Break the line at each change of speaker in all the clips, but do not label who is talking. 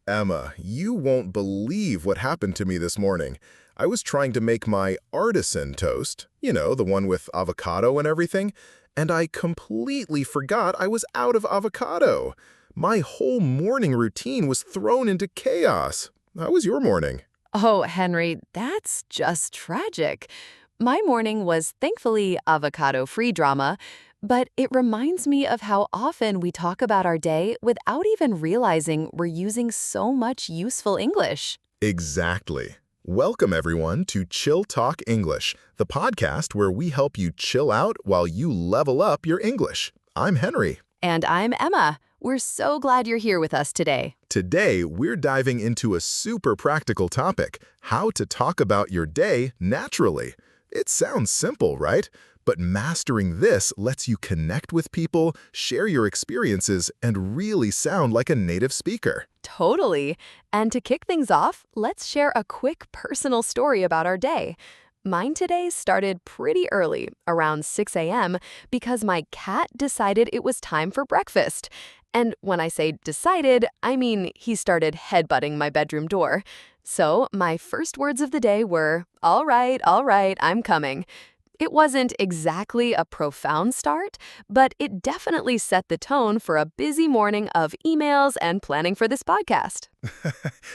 Emma, you won't believe what happened to me this morning. I was trying to make my artisan toast, the one with avocado and everything, and I completely forgot I was out of avocado. My whole morning routine was thrown into chaos. How was your morning?
Oh, Henry, that's just tragic. My morning was thankfully avocado-free drama, but it reminds me of how often we talk about our day without even realizing we're using so much useful English.
Exactly. Welcome, everyone, to Chill Talk English, the podcast where we help you chill out while you level up your English. I'm Henry.
And I'm Emma. We're so glad you're here with us today.
Today, we're diving into a super practical topic, how to talk about your day naturally. It sounds simple, right? But mastering this lets you connect with people, share your experiences, and really sound like a native speaker.
Totally. And to kick things off, let's share a quick personal story about our day. Mine today started pretty early, around 6 a.m., because my cat decided it was time for breakfast. And when I say decided, I mean he started headbutting my bedroom door. So my first words of the day were, all right, I'm coming. It wasn't exactly a profound start, but it definitely set the tone for a busy morning of emails and planning for this podcast.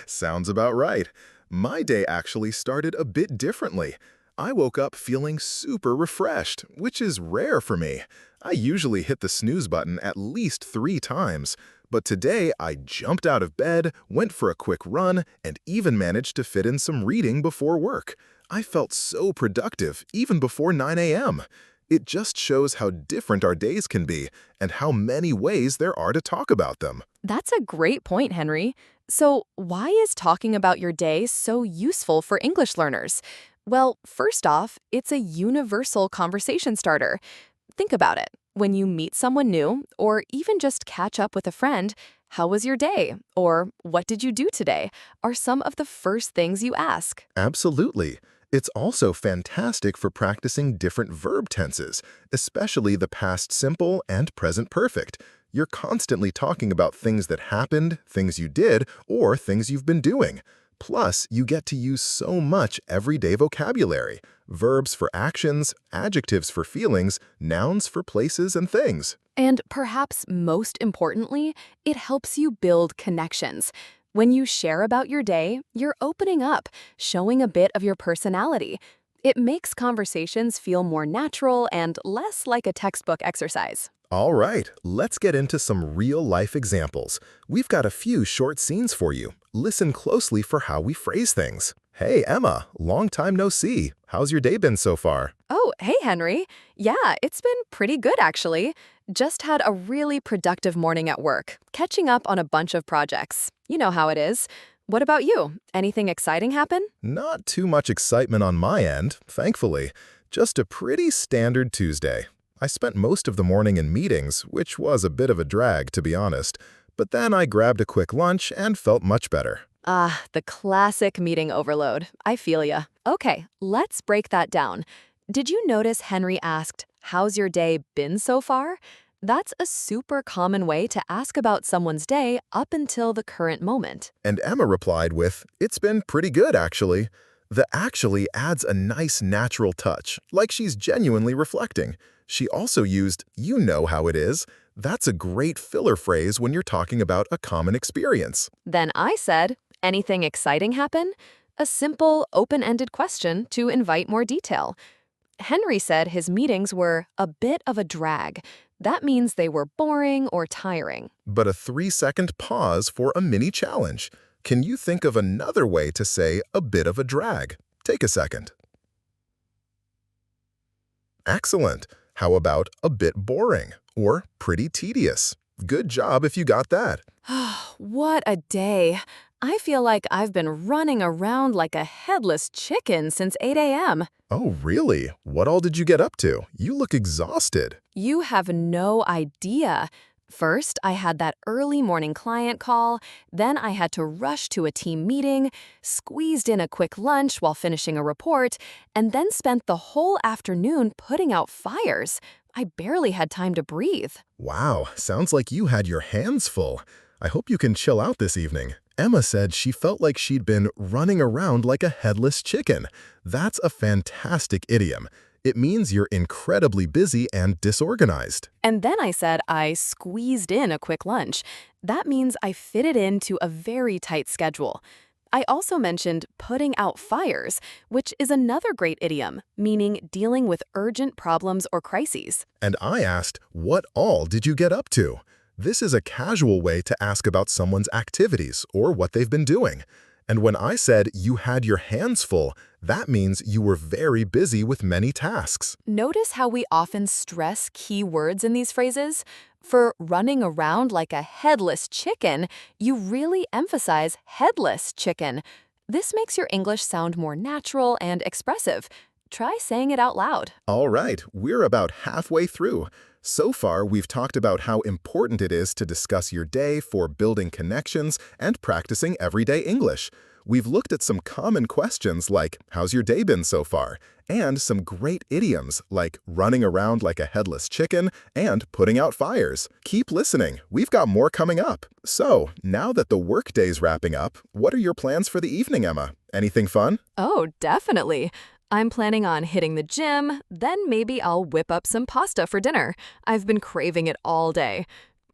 Sounds about right. My day actually started a bit differently. I woke up feeling super refreshed, which is rare for me. I usually hit the snooze button at least 3 times, but today I jumped out of bed, went for a quick run, and even managed to fit in some reading before work. I felt so productive even before 9 a.m. It just shows how different our days can be and how many ways there are to talk about them.
That's a great point, Henry. So, why is talking about your day so useful for English learners? Well, first off, it's a universal conversation starter. Think about it. When you meet someone new, or even just catch up with a friend, how was your day? Or what did you do today? Are some of the first things you ask.
Absolutely. It's also fantastic for practicing different verb tenses, especially the past simple and present perfect. You're constantly talking about things that happened, things you did, or things you've been doing. Plus, you get to use so much everyday vocabulary, verbs for actions, adjectives for feelings, nouns for places and things.
And perhaps most importantly, it helps you build connections. When you share about your day, you're opening up, showing a bit of your personality. It makes conversations feel more natural and less like a textbook exercise.
All right, let's get into some real-life examples. We've got a few short scenes for you. Listen closely for how we phrase things. Hey, Emma, long time no see. How's your day been so far?
Oh, hey, Henry. Yeah, it's been pretty good actually. Just had a really productive morning at work, catching up on a bunch of projects. You know how it is. What about you? Anything exciting happen?
Not too much excitement on my end, thankfully. Just a pretty standard Tuesday. I spent most of the morning in meetings, which was a bit of a drag, to be honest. But then I grabbed a quick lunch and felt much better.
Ah, the classic meeting overload. I feel ya. Okay, let's break that down. Did you notice Henry asked, "How's your day been so far?" That's a super common way to ask about someone's day up until the current moment.
And Emma replied with, "It's been pretty good, actually." The actually adds a nice natural touch, like she's genuinely reflecting. She also used, "You know how it is." That's a great filler phrase when you're talking about a common experience.
Then I said, "Anything exciting happen?" A simple, open-ended question to invite more detail. Henry said his meetings were a bit of a drag. That means they were boring or tiring.
But a 3-second pause for a mini challenge. Can you think of another way to say a bit of a drag? Take a second. Excellent. How about a bit boring or pretty tedious? Good job if you got that.
What a day. I feel like I've been running around like a headless chicken since 8 a.m.
Oh, really? What all did you get up to? You look exhausted.
You have no idea. First, I had that early morning client call, then I had to rush to a team meeting, squeezed in a quick lunch while finishing a report, and then spent the whole afternoon putting out fires. I barely had time to breathe.
Wow, sounds like you had your hands full. I hope you can chill out this evening. Emma said she felt like she'd been running around like a headless chicken. That's a fantastic idiom. It means you're incredibly busy and disorganized.
And then I said I squeezed in a quick lunch. That means I fit it into a very tight schedule. I also mentioned putting out fires, which is another great idiom, meaning dealing with urgent problems or crises.
And I asked, what all did you get up to? This is a casual way to ask about someone's activities or what they've been doing. And when I said you had your hands full, that means you were very busy with many tasks.
Notice how we often stress key words in these phrases? For running around like a headless chicken, you really emphasize headless chicken. This makes your English sound more natural and expressive. Try saying it out loud.
All right, we're about halfway through. So far, we've talked about how important it is to discuss your day for building connections and practicing everyday English. We've looked at some common questions like, how's your day been so far? And some great idioms like running around like a headless chicken and putting out fires. Keep listening, we've got more coming up. So, now that the workday's wrapping up, what are your plans for the evening, Emma? Anything fun?
Oh, definitely. I'm planning on hitting the gym, then maybe I'll whip up some pasta for dinner. I've been craving it all day.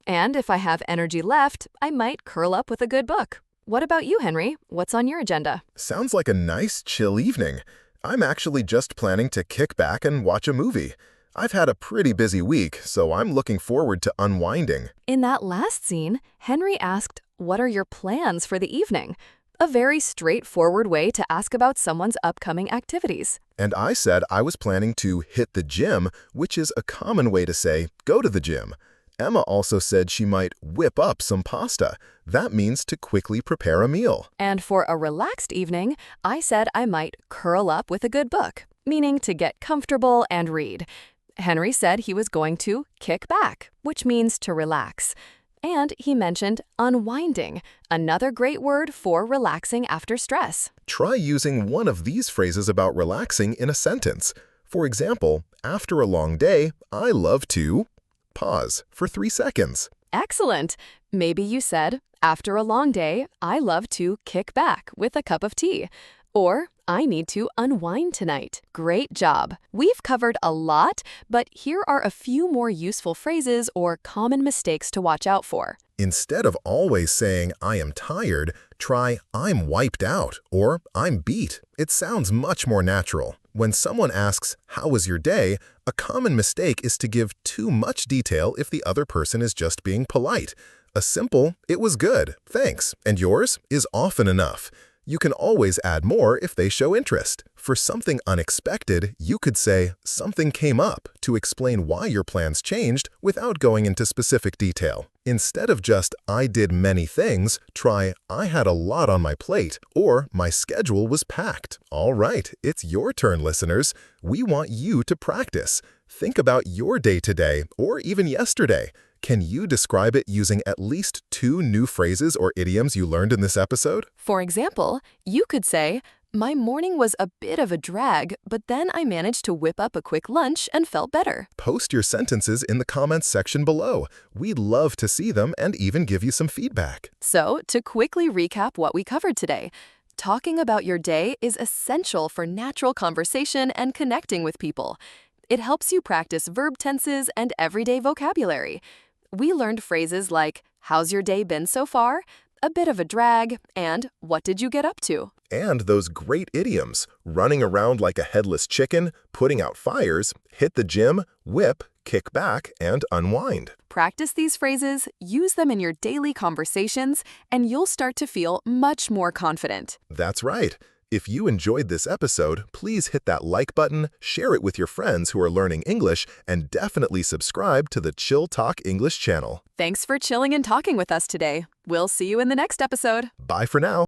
And if I have energy left, I might curl up with a good book. What about you, Henry? What's on your agenda?
Sounds like a nice, chill evening. I'm actually just planning to kick back and watch a movie. I've had a pretty busy week, so I'm looking forward to unwinding.
In that last scene, Henry asked, "What are your plans for the evening?" A very straightforward way to ask about someone's upcoming activities.
And I said I was planning to hit the gym, which is a common way to say go to the gym. Emma also said she might whip up some pasta. That means to quickly prepare a meal.
And for a relaxed evening, I said I might curl up with a good book, meaning to get comfortable and read. Henry said he was going to kick back, which means to relax. And he mentioned unwinding, another great word for relaxing after stress.
Try using one of these phrases about relaxing in a sentence. For example, after a long day, I love to pause for 3 seconds.
Excellent! Maybe you said, after a long day, I love to kick back with a cup of tea. Or, I need to unwind tonight. Great job! We've covered a lot, but here are a few more useful phrases or common mistakes to watch out for.
Instead of always saying, I am tired, try, I'm wiped out, or I'm beat. It sounds much more natural. When someone asks, how was your day, a common mistake is to give too much detail if the other person is just being polite. A simple, it was good, thanks, and yours is often enough. You can always add more if they show interest. For something unexpected, you could say, something came up to explain why your plans changed without going into specific detail. Instead of just, I did many things, try, I had a lot on my plate, or my schedule was packed. All right, it's your turn, listeners. We want you to practice. Think about your day today, or even yesterday. Can you describe it using at least 2 new phrases or idioms you learned in this episode?
For example, you could say, my morning was a bit of a drag, but then I managed to whip up a quick lunch and felt better.
Post your sentences in the comments section below. We'd love to see them and even give you some feedback.
So, to quickly recap what we covered today, talking about your day is essential for natural conversation and connecting with people. It helps you practice verb tenses and everyday vocabulary. We learned phrases like, how's your day been so far? A bit of a drag, and what did you get up to?
And those great idioms, running around like a headless chicken, putting out fires, hit the gym, whip, kick back, and unwind.
Practice these phrases, use them in your daily conversations, and you'll start to feel much more confident.
That's right. If you enjoyed this episode, please hit that like button, share it with your friends who are learning English, and definitely subscribe to the Chill Talk English channel.
Thanks for chilling and talking with us today. We'll see you in the next episode.
Bye for now.